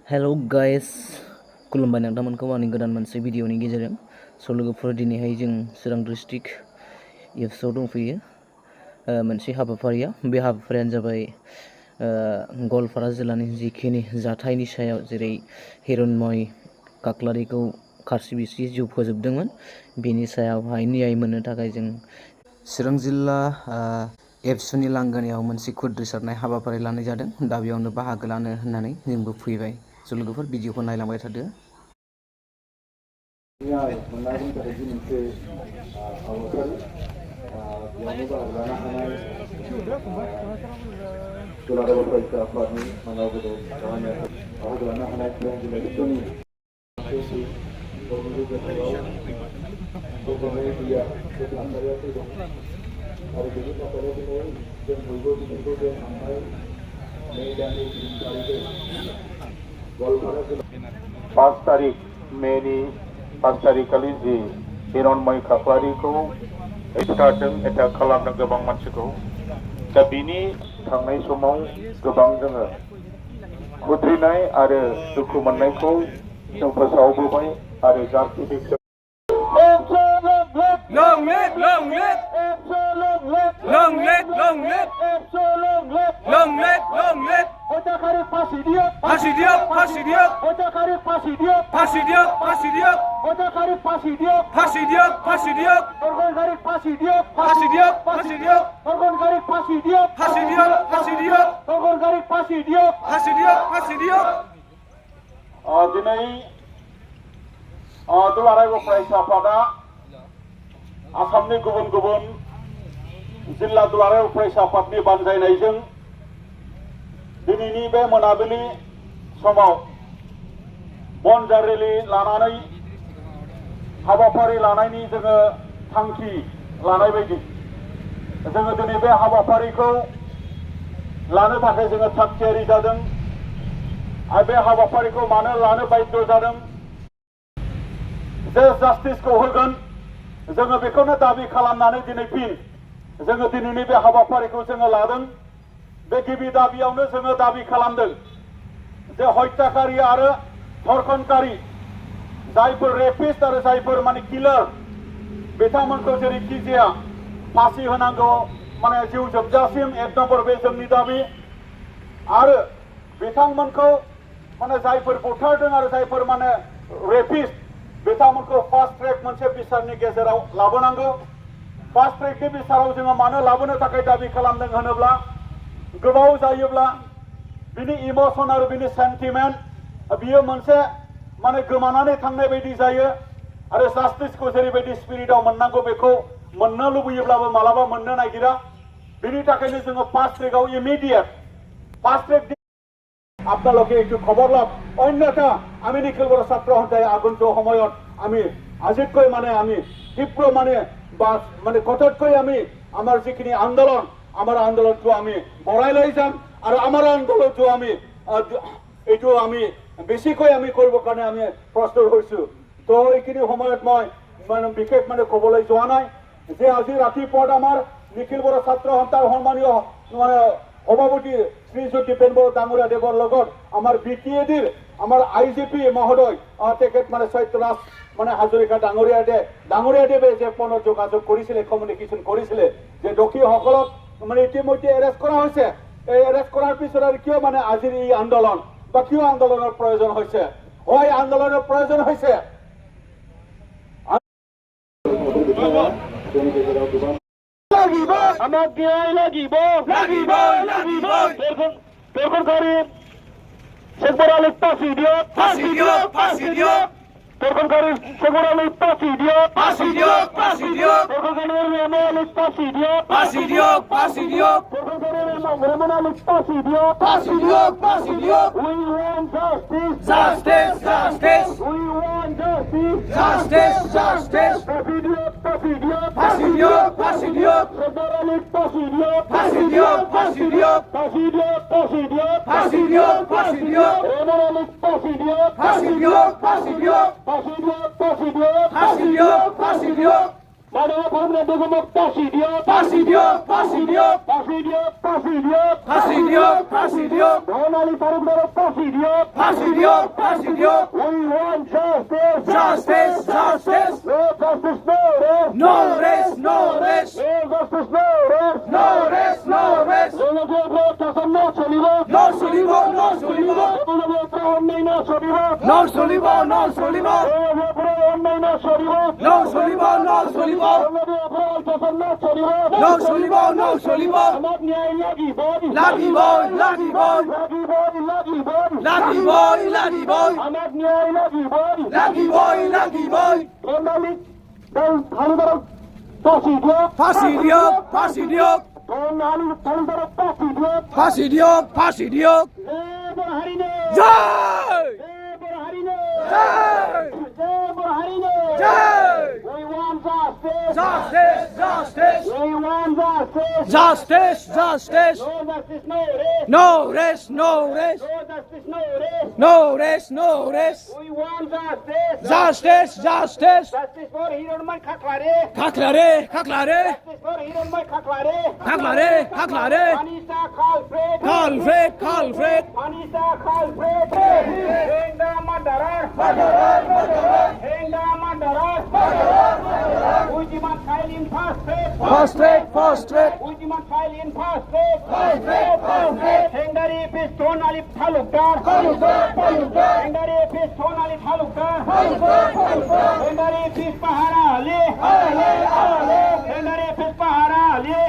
Hello guys खुलुमबाय नोंथांमोनखौ आंनि गोदान मोनसे भिडिअनि गेजेरजों लोगोफोर दिनैहाय जों चिरां डिस्ट्रिक्ट एफसआव दंफैयो मोनसे हाबाफारिया बे हाबाफारियानो जाबाय गवालपारा जिल्लानि जिखिनि जाथायनि सायाव जेरै हिरण्मय काक्लारिखौ खारसिबिसि जिउ फोजोबदोंमोन बेनि सायावहाय न्याय मोननो थाखाय जों चिरां जिल्ला एबसुनि लांगोनायाव मोनसे खुद्रिसारनाय हाबाफारि लानाय जादों दा बेयावनो बाहागो लानो होननानै जोंबो फैबाय लोगोफोर भिडिअखौ नायलांबाय थादो। पाँच तारीख मेनि 5 तारीख खालि जि हिरण्मय काक्लारिखौ बुथारदों एटाक खालामदों गोबां मानसिखौ दा बिनि थांनाय समाव गोबां जोङो खुद्रिनाय आरो दुखु मोननायखौ जों फोसावबोबाय आरो justice Long live, long live, long live, long live, long live, long live. Faşi diyor, faşi diyor, faşi diyor, faşi diyor, faşi diyor, faşi diyor, faşi diyor, faşi diyor, faşi diyor, faşi diyor, faşi diyor, faşi diyor, faşi diyor, faşi diyor, faşi diyor, faşi diyor. दिनै दुलाराय फरायसा आफादा आसामनि गुबुन गुबुन जिल्ला दुलाराय फरायसा आफादनि बानजायनायजों दिनैनि बे मोनाबिलि समाव बनजार रेलि लानानै हाबाफारि लानायनि जोङो थांखि लानाय बायदि जोङो दिनै बे हाबाफारिखौ लानो थाखाय जोङो थागथियारि जादों आरो बे हाबाफारिखौ मानो लानो बाध्य जादों जे जास्टिसखौ होगोन जोङो बेखौनो दाबि खालामनानै दिनै फिन जोङो दिनैनि बे हाबाफारिखौ जोङो लादों बे गिबि दाबियावनो जोङो दाबि खालामदों जे हत्याकारि आरो धर्षणकारि जायफोर रेपिस्ट आरो जायफोर माने किलार बिथांमोनखौ जेरैखि जाया फासि होनांगौ माने जिउ जोबजासिम 1 नम्बर बे जोंनि दाबि आरो बिथांमोनखौ माने जायफोर बुथारदों आरो जायफोर माने रेपिस्ट बिथांमोनखौ फास्ट ट्रेक मोनसे बिसारनि गेजेराव लाबोनांगौ फास्ट ट्रेकनि बिसाराव जोङो मानो लाबोनो थाखाय दाबि खालामदों होनोब्ला गोबाव जायोब्ला बिनि इमोशन आरो बिनि सेन्टिमेन्ट बियो मोनसे माने गोमानानै थांनाय बायदि जायो आरो जास्टिसखौ जेरैबायदि स्पिरिटआव मोननांगौ बेखौ मोननो लुबैयोब्लाबो मालाबा मोननो नागिरा बिनि थाखायनो जोङो फास्ट ट्रेकआव इमिडिएट फास्ट ट्रेक আপোনালোকে একটু খবর লাভ অন্যথা আমি নিখিল বড় ছাত্র সন্থাই আগন্তুক সময়ত আমি আজিতকৈ মানে আমি তীব্ৰ মানে কঠোৰকৈ আমি আমাৰ যিখিনি আন্দোলন আমাৰ আন্দোলনটো আমি বঢ়াই লৈ যাম আৰু আমাৰ আন্দোলনটো আমি এইটো আমি বেছিকৈ আমি কৰিবৰ কাৰণে আমি প্ৰস্তুত হৈছো তো এইখিনি সময়ত মই মানে বিশেষ মানে ক'বলৈ যোৱা নাই যে আজি ৰাতিপুৱা আমাৰ নিখিল বড় ছাত্ৰ সন্থাৰ সন্মানীয় মানে সভাপতি শ্ৰীযুত দীপেন বড়ো ডাঙৰীয়া দেৱৰ লগত আমাৰ বিটিএডিৰ আমাৰ আইজিপি মহোদয় তেখেত মানে চৈত্যৰাজ মানে হাজৰিকা ডাঙৰীয়া দেৱে যে ফোনত যোগাযোগ কৰিছিলে কমিউনিকেশ্যন কৰিছিলে যে দোষীসকলক মানে ইতিমধ্যে এৰেষ্ট কৰা হৈছে এই এৰেষ্ট কৰাৰ পিছত আৰু কিয় মানে আজিৰ এই আন্দোলন বা কিয় আন্দোলনৰ প্ৰয়োজন হৈছে হয় আন্দোলনৰ প্ৰয়োজন হৈছে আমাক ন্যায় লাগিব ধর্ষণকারী শেখবর আলীর ফাঁসি দিয়ক ধর্ষণকারী শেখবর আলীর ফাঁসি দিয়ক ধর্ষণকারী রেমন আলীর ফাঁসি দিয়ক ধর্ষণকারী রেমন আলীর ফাঁসি দিয়ক We want justice We want justice ফাঁসি দিয়ক শেখবর আলীর ফাঁসি দিয়ক রেমন আলীর ফাঁসি দিয়ক Madara Farmina Begum Prasidio, Prasidio, Prasidio, Prasidio, Prasidio, Prasidio, Prasidio, Donali Farmina Prasidio, Prasidio, Prasidio. We want justice, Justice, justice. no justice, no rest, No rest, no rest. no justice, no rest, No rest, no rest. no solivo, No solivo, no solivo. no solivo, No solivo, no solivo. no solivo, No solivo, no solivo. No solivo, no solivo. Lucky boy, lucky boy. Lucky boy, lucky boy. Lucky boy, lucky boy. Prasidio, Prasidio. Prasidio, Prasidio. Jai! Jai! Jai! We want justice. Justice, justice. We want justice. Justice, justice. No justice, no rest. No rest, no rest. No justice, no rest. No rest, no rest. We want justice. Justice, justice. Justice for Hiranman Kaklare. Kaklare, kaklare. Justice for Hiranman Kaklare. Kaklare, kaklare. Anissa Kalfred. Kalfred, Kalfred. Anissa Kalfred. Henga Mandara. Henga Mandara. Ujiman Kailin Pastet. Prostrate, prostrate. Ujiman Kailin Pastet. Hengari Piston Ali Talukdar. Hengari Piston Ali Talukdar. Hengari Pispahara Ali. Hengari Pispahara Ali.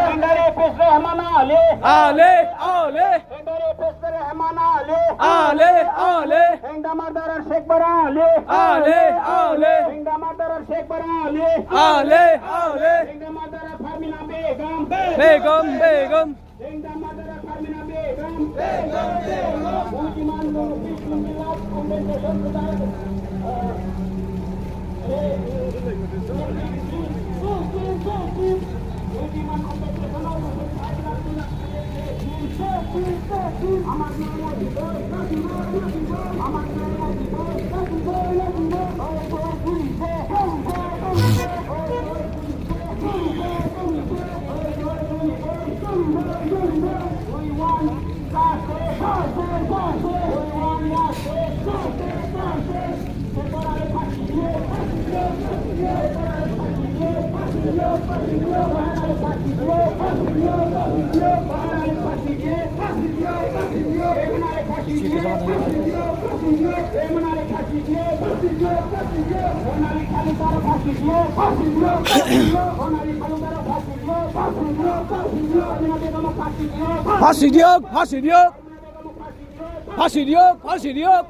Hengari Pisrahman Ali. Ale, ale. Hengari Pisrahman Ali. Ale, ale. Hengamadar Sheikh Bara Ali. Ale, ale. Hengamadar Sheikh Bara Ali. Ale, ale. Hengamadar Farmina Begum. Begum, begum. Hengamadar Farmina Begum. Ujiman Bismillah Convention Prasidio, Prasidio. Prasidio, Prasidio.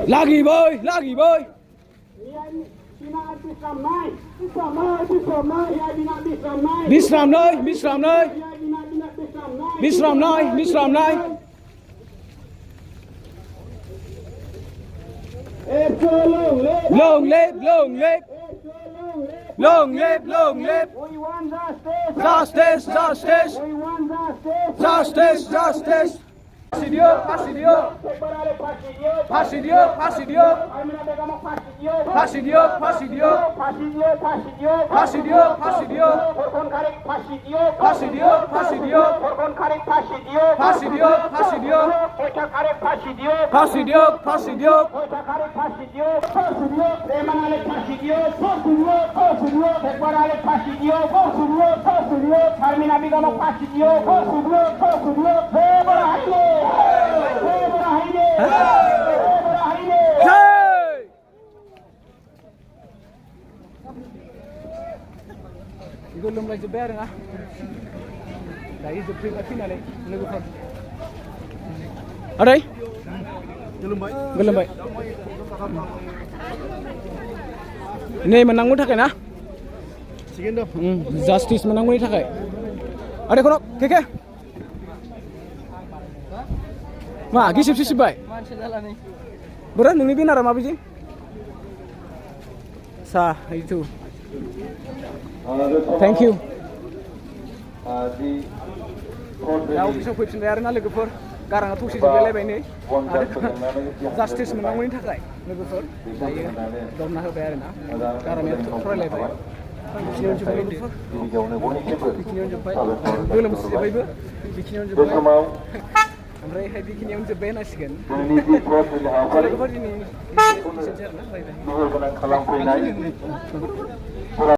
Lucky boy, lucky boy. Bisram Noi, Bisram Noi. Bisram Noi, Bisram Noi. Long live, long live. Long live, long live. We want justice. Justice, justice. We want justice. Justice, justice. Prasidio, Prasidio. Prasidio, Prasidio. Prasidio, Prasidio. Prasidio, Prasidio. Prasidio, Prasidio. Prasidio, Prasidio. Prasidio, Prasidio. Hey! Igo lum lagi ber nga. Dari jepri mati na lagi. Lagu kan. Aray? Gelem bay. Ini menangmu थाखाय ना? Justice menangmu थाखाय. Ada kono, keke. Ma, gisip sisip bay. Beran nungni binar mabizi? Sa, itu. Thank you. Daw bisa faitin da yaran logofor. गाराङा थौसे जोबलायलायबाय नै आरो justice मोननांगौनि थाखाय लोगोफोर दायो दमना होबाय आरोना गारामाया फरायलायबाय बेखिनियावनो जोब्बाय लोगोफोर बेखिनियावनो जोब्बाय गोलोमस्रिबायबो बेखिनियावनो जोब्बाय ओमफ्रायहाय बेखिनियावनो जोब्बाय होनांसिगोन लोगोफोर दिनै एसेनोसै आरोना बाय बाय